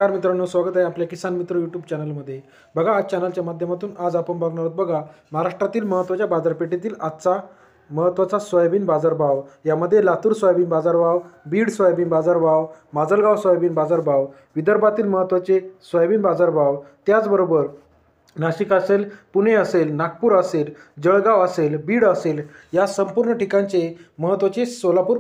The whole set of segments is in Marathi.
नमस्कार मित्रांनो, स्वागत आहे आपल्या किसान मित्र यूट्यूब चॅनलमध्ये। बघा, आज चॅनलच्या माध्यमातून आज आपण बघणार आहोत बघा महाराष्ट्रातील महत्त्वाच्या बाजारपेठेतील आजचा महत्त्वाचा सोयाबीन बाजारभाव। यामध्ये लातूर सोयाबीन बाजारभाव, बीड सोयाबीन बाजारभाव, माजलगाव सोयाबीन बाजारभाव, विदर्भातील महत्त्वाचे सोयाबीन बाजारभाव, त्याचबरोबर नाशिक असेल, पुणे असेल, नागपूर असेल, जळगाव असेल, बीड असेल, या संपूर्ण ठिकाणचे महत्त्वाचे सोलापूर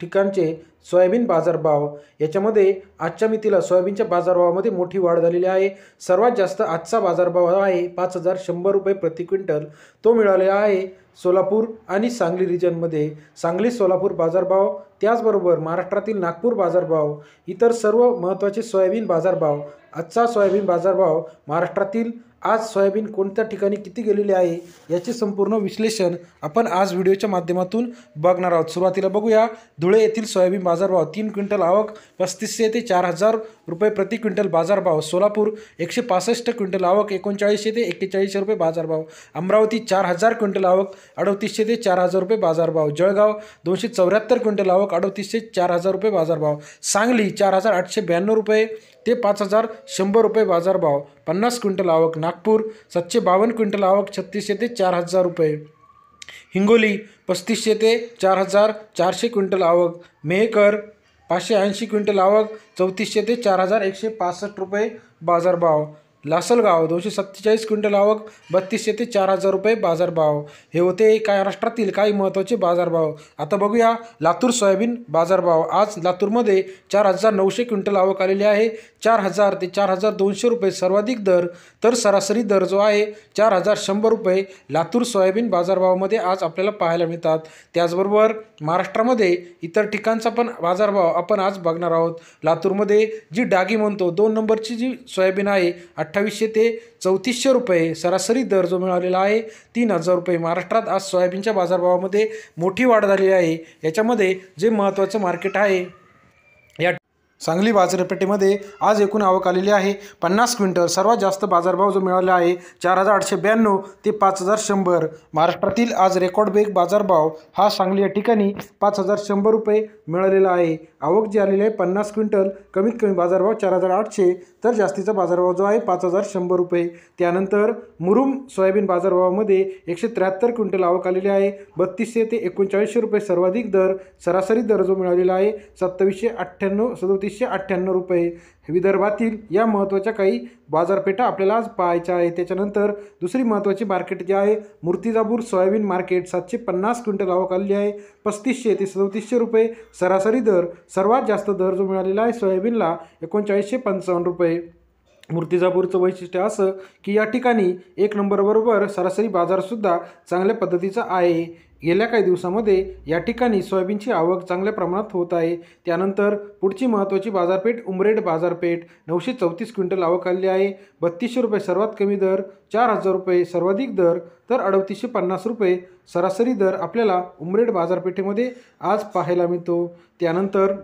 ठिकाणचे सोयाबीन बाजारभाव। याच्यामध्ये आजच्या मितीला सोयाबीनच्या बाजारभावामध्ये मोठी वाढ झालेली आहे। सर्वात जास्त आजचा बाजारभाव आहे 5100 रुपये प्रति क्विंटल, तो मिळालेला आहे सोलापूर आणि सांगली रिजनमध्ये। सांगली सोलापूर बाजारभाव, त्याचबरोबर महाराष्ट्रातील नागपूर बाजारभाव, इतर सर्व महत्त्वाचे सोयाबीन बाजारभाव। आजचा सोयाबीन बाजारभाव महाराष्ट्रातील आज सोयाबीन कोणत्या ठिकाणी किती गेलेले आहे याचे संपूर्ण विश्लेषण आपण आज व्हिडिओच्या माध्यमातून बघणार आहोत। सुरुवातीला बघूया धुळे येथील सोयाबीन बाजारभाव। 3 क्विंटल आवक 3500 ते 4000 रुपये प्रति क्विंटल बाजारभाव। सोलापूर 165 क्विंटल आवक 3900 ते 4100 रुपये बाजारभाव। अमरावती 4000 क्विंटल आवक 3800 ते 4000 रुपये बाजारभाव। जळगाव 274 क्विंटल आवक 3800 ते 4000 रुपये बाजारभाव। सांगली 4892 रुपये ते 5100 रुपये बाजारभाव 50 क्विंटल आवक। नागपूर 752 क्विंटल आवक 3600 ते 4000 रुपये। हिंगोली 3500 ते 4400 क्विंटल आवक। मेहकर 580 क्विंटल आवक 3400 ते 4165 रुपये बाजारभाव। लासलगाव 247 क्विंटल आवक 3200 ते 4000 रुपये बाजारभाव। हे होते महाराष्ट्रातील काही महत्त्वाचे बाजारभाव। आता बघूया लातूर सोयाबीन बाजारभाव। आज लातूरमध्ये 4900 क्विंटल आवक आलेली आहे। 4000 ते 4200 रुपये सर्वाधिक दर, तर सरासरी दर जो आहे 4100 रुपये लातूर सोयाबीन बाजारभावामध्ये आज आपल्याला पाहायला मिळतात। त्याचबरोबर महाराष्ट्रामध्ये इतर ठिकाणचा पण बाजारभाव आपण आज बघणार आहोत। लातूरमध्ये जी डागी म्हणतो 2 नंबरची जी सोयाबीन आहे 2800 ते 3400 रुपये सरासरी दर जो मिळालेला आहे 3000 रुपये। महाराष्ट्रात आज सोयाबीनच्या बाजारभावामध्ये मोठी वाढ झाली आहे। याच्यामध्ये जे महत्त्वाचं मार्केट आहे या सांगली बाजारपेठेमध्ये आज एकूण आवक आलेली आहे 50 क्विंटल। सर्वात जास्त बाजारभाव जो मिळाला आहे 4892 ते 5100। महाराष्ट्रातील आज रेकॉर्ड ब्रेक बाजारभाव हा सांगली या ठिकाणी 5100 रुपये मिळालेला आहे। आवक जी आलेली आहे 50 क्विंटल, कमीत कमी बाजारभाव 4800, तर जास्तीचा बाजारभाव जो आहे 5100 रुपये। त्यानंतर मुरुम सोयाबीन बाजारभावामध्ये 173 क्विंटल आवक आलेली आहे 3200 ते 3900 रुपये सर्वाधिक दर, सरासरी दर जो मिळालेला आहे 3798 रुपये। विदर्भातील या महत्त्वाच्या काही बाजारपेठा आपल्याला आज पाहायच्या आहे। त्याच्यानंतर दुसरी महत्त्वाची मार्केट जी आहे मूर्तिजापूर सोयाबीन मार्केट। 750 क्विंटल आवक आलेली आहे 3500 ते 3700 रुपये सरासरी दर। सर्वात जास्त दर जो मिळालेला आहे सोयाबीनला 3955 रुपये। मूर्तिजापूरचं वैशिष्ट्य असं की या ठिकाणी 1 नंबरबरोबर सरासरी बाजारसुद्धा चांगल्या पद्धतीचा आहे। गेल्या काही दिवसामध्ये या ठिकाणी सोयाबीनची आवक चांगल्या प्रमाणात होत आहे। त्यानंतर पुढची महत्त्वाची बाजारपेठ उमरेड बाजारपेठ। 934 क्विंटल आवक आलेली आहे 3200 रुपये सर्वात कमी दर, 4000 रुपये सर्वाधिक दर, तर 3850 रुपये सरासरी दर आपल्याला उमरेड बाजारपेठेमध्ये आज पाहायला मिळतो। त्यानंतर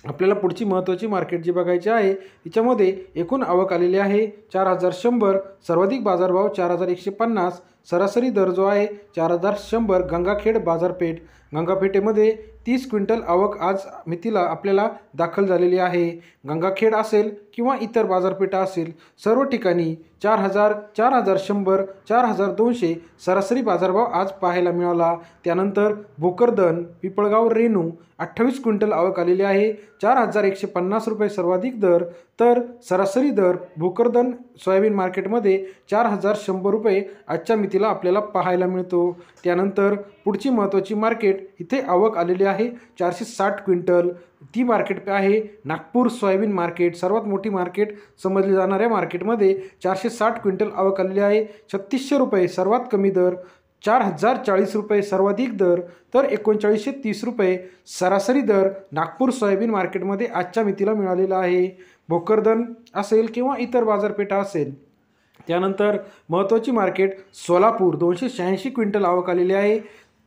आपल्याला पुढची महत्त्वाची मार्केट जी बघायची आहे तिच्यामध्ये एकूण आवक आलेली आहे 4100, सर्वाधिक बाजारभाव 4150, सरासरी दर जो आहे 4100। गंगाखेड बाजारपेठ। गंगापेठेमध्ये 30 क्विंटल आवक आज मितीला आपल्याला दाखल झालेली आहे। गंगाखेड असेल किंवा इतर बाजारपेठा असेल सर्व ठिकाणी 4000, 4100, 4200 सरासरी बाजारभाव आज पाहायला मिळाला। त्यानंतर भोकरदन पिपळगाव रेणू 28 क्विंटल आवक आलेली आहे 4150 रुपये सर्वाधिक दर, तर सरासरी दर भोकरदन सोयाबीन मार्केटमध्ये 4100 रुपये आजच्या मितीला आपल्याला पाहायला मिळतो। त्यानंतर पुढची महत्त्वाची मार्केट इथे आवक आलेली आहे 460 क्विंटल। ती मार्केट आहे नागपूर सोयाबीन मार्केट। सर्वात मोठी मार्केट समजली जाणाऱ्या मार्केटमध्ये 460 क्विंटल आवक आलेली आहे 3600 रुपये सर्वात कमी दर, 4040 रुपये सर्वाधिक दर, तर 3930 रुपये सरासरी दर नागपूर सोयाबीन मार्केटमध्ये आजच्या मितीला मिळालेला आहे। भोकरदन असेल किंवा इतर बाजारपेठा असेल। त्यानंतर महत्त्वाची मार्केट सोलापूर 286 क्विंटल आवक आलेली आहे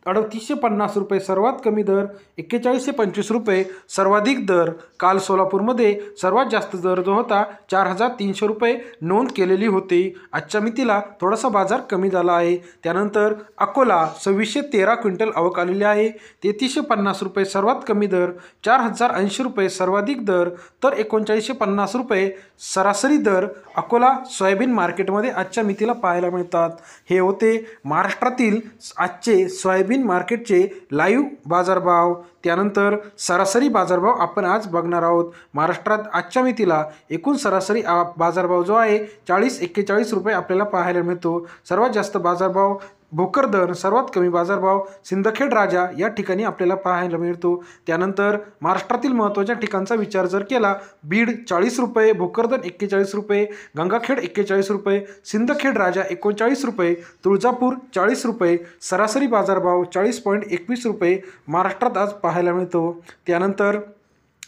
3850 रुपये सर्वात कमी दर, 4125 रुपये सर्वाधिक दर। काल सोलापूरमध्ये सर्वात जास्त दर जो होता 4300 रुपये नोंद केलेली होती। आजच्या मितीला थोडासा बाजार कमी झाला आहे। त्यानंतर अकोला 2613 क्विंटल आवक आलेली आहे, 3350 रुपये सर्वात कमी दर, 4080 रुपये सर्वाधिक दर, तर 3950 रुपये सरासरी दर अकोला सोयाबीन मार्केटमध्ये आजच्या मितीला पाहायला मिळतात। हे होते महाराष्ट्रातील आजचे सोयाबीन मार्केटचे लाईव्ह बाजारभाव। त्यानंतर सरासरी बाजारभाव आपण आज बघणार आहोत। महाराष्ट्रात आजच्या मितीला एकूण सरासरी बाजारभाव जो आहे 4041 रुपये आपल्याला पाहायला मिळतो। सर्वात जास्त बाजारभाव भोकरदन, सर्वात कमी बाजारभाव सिंदखेड राजा या ठिकाणी आपल्याला पाहायला मिळतो। त्यानंतर महाराष्ट्रातील महत्त्वाच्या ठिकाणचा विचार जर केला, बीड 40 रुपये, भोकरदन 41 रुपये, गंगाखेड 41 रुपये, सिंदखेड राजा 39 रुपये, तुळजापूर 40 रुपये, सरासरी बाजारभाव 40.21 रुपये महाराष्ट्रात आज पाहायला मिळतो। त्यानंतर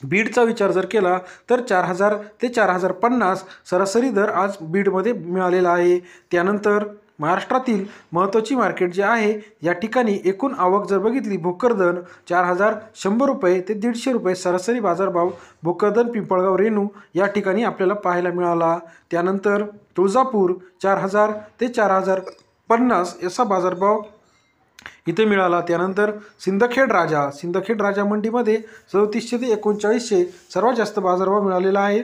बीडचा विचार जर केला तर 4000 ते 4050 सरासरी दर आज बीडमध्ये मिळालेला आहे। त्यानंतर महाराष्ट्रातील महत्त्वाची मार्केट जे आहे या ठिकाणी एकूण आवक जर बघितली, भोकरदन 4100 रुपये ते 150 रुपये सरासरी बाजारभाव भोकरदन पिंपळगाव रेणू या ठिकाणी आपल्याला पाहायला मिळाला। त्यानंतर तुळजापूर 4000 ते 4050 असा बाजारभाव इथे मिळाला। त्यानंतर सिंदखेड राजा मंडीमध्ये 3400 ते 3900 सर्वात जास्त बाजारभाव मिळालेला आहे,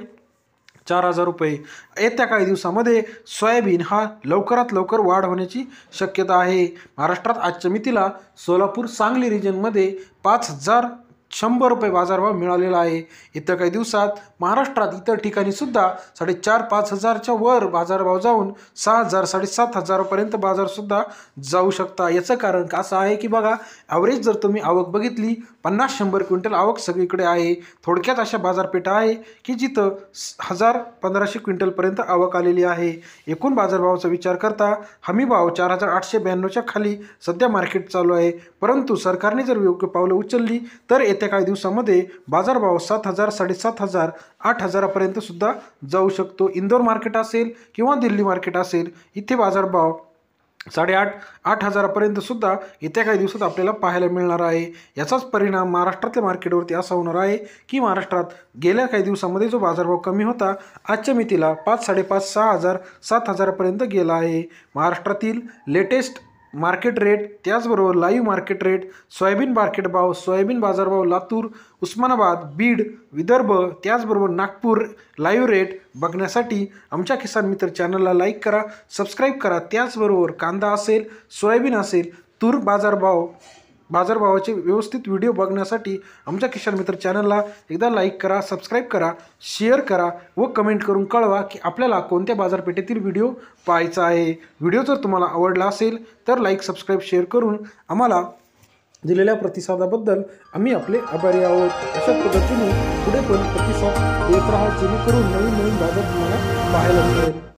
4000 रुपये। येत्या काही दिवसामध्ये सोयाबीन हा लवकरात लवकर वाढ होण्याची शक्यता आहे। महाराष्ट्रात आजच्या मितीला सोलापूर सांगली रिजनमध्ये 5100 रुपये बाजारभाव मिळालेला आहे। येत्या काही दिवसात महाराष्ट्रात इतर ठिकाणी सुद्धा 4500-5000च्या वर बाजारभाव जाऊन 6000 7500पर्यंत बाजारसुद्धा जाऊ शकता। याचं कारण असं आहे की बघा, ॲव्हरेज जर तुम्ही आवक बघितली 50-100 क्विंटल आवक सगळीकडे आहे। थोडक्यात अशा बाजारपेठा आहे की जिथं 1000-1500 क्विंटलपर्यंत आवक आलेली आहे। एकूण बाजारभावाचा विचार करता हमीभाव 4892च्या खाली सध्या मार्केट चालू आहे, परंतु सरकारने जर योग्य पावलं उचलली तर येत्या काही दिवसामध्ये बाजारभाव 7000, 7500, 8000पर्यंत सुद्धा जाऊ शकतो। इंदोर मार्केट असेल किंवा दिल्ली मार्केट असेल, इथे बाजारभाव 7,500-8,000पर्यंत सुद्धा येत्या काही दिवसात आपल्याला पाहायला मिळणार आहे। याचाच परिणाम महाराष्ट्रातल्या मार्केटवरती असा होणार आहे की महाराष्ट्रात गेल्या काही दिवसामध्ये जो बाजारभाव कमी होता आजच्या मितीला 5,500, 6,000, 7,000पर्यंत गेला आहे। महाराष्ट्रातील लेटेस्ट मार्केट रेट, त्याचबरोबर live market rate, soybean market भाव, सोयाबीन बाजारभाव लातूर, उस्मानाबाद, बीड, विदर्भ, त्याचबरोबर नागपूर लाईव्ह रेट बघण्यासाठी आमच्या किसान मित्र चॅनलला लाईक करा, सबस्क्राईब करा। त्याचबरोबर कांदा असेल, सोयाबीन असेल, तूर बाजारभावाचे व्यवस्थित व्हिडिओ बघण्यासाठी आमच्या किसान मित्र चॅनलला एकदा लाईक करा, सबस्क्राईब करा, शेअर करा व कमेंट करून कळवा की आपल्याला कोणत्या बाजारपेठेतील व्हिडिओ पाहायचा आहे। व्हिडिओ जर तुम्हाला आवडला असेल तर लाईक, सबस्क्राईब, शेअर करून आम्हाला दिलेल्या प्रतिसादाबद्दल आम्ही आपले आभारी आहोत। अशा पद्धतीने पुढे पण प्रतिसाद देत राहा, जेणेकरून नवीन बाजार तुम्हाला पाहायला मिळेल।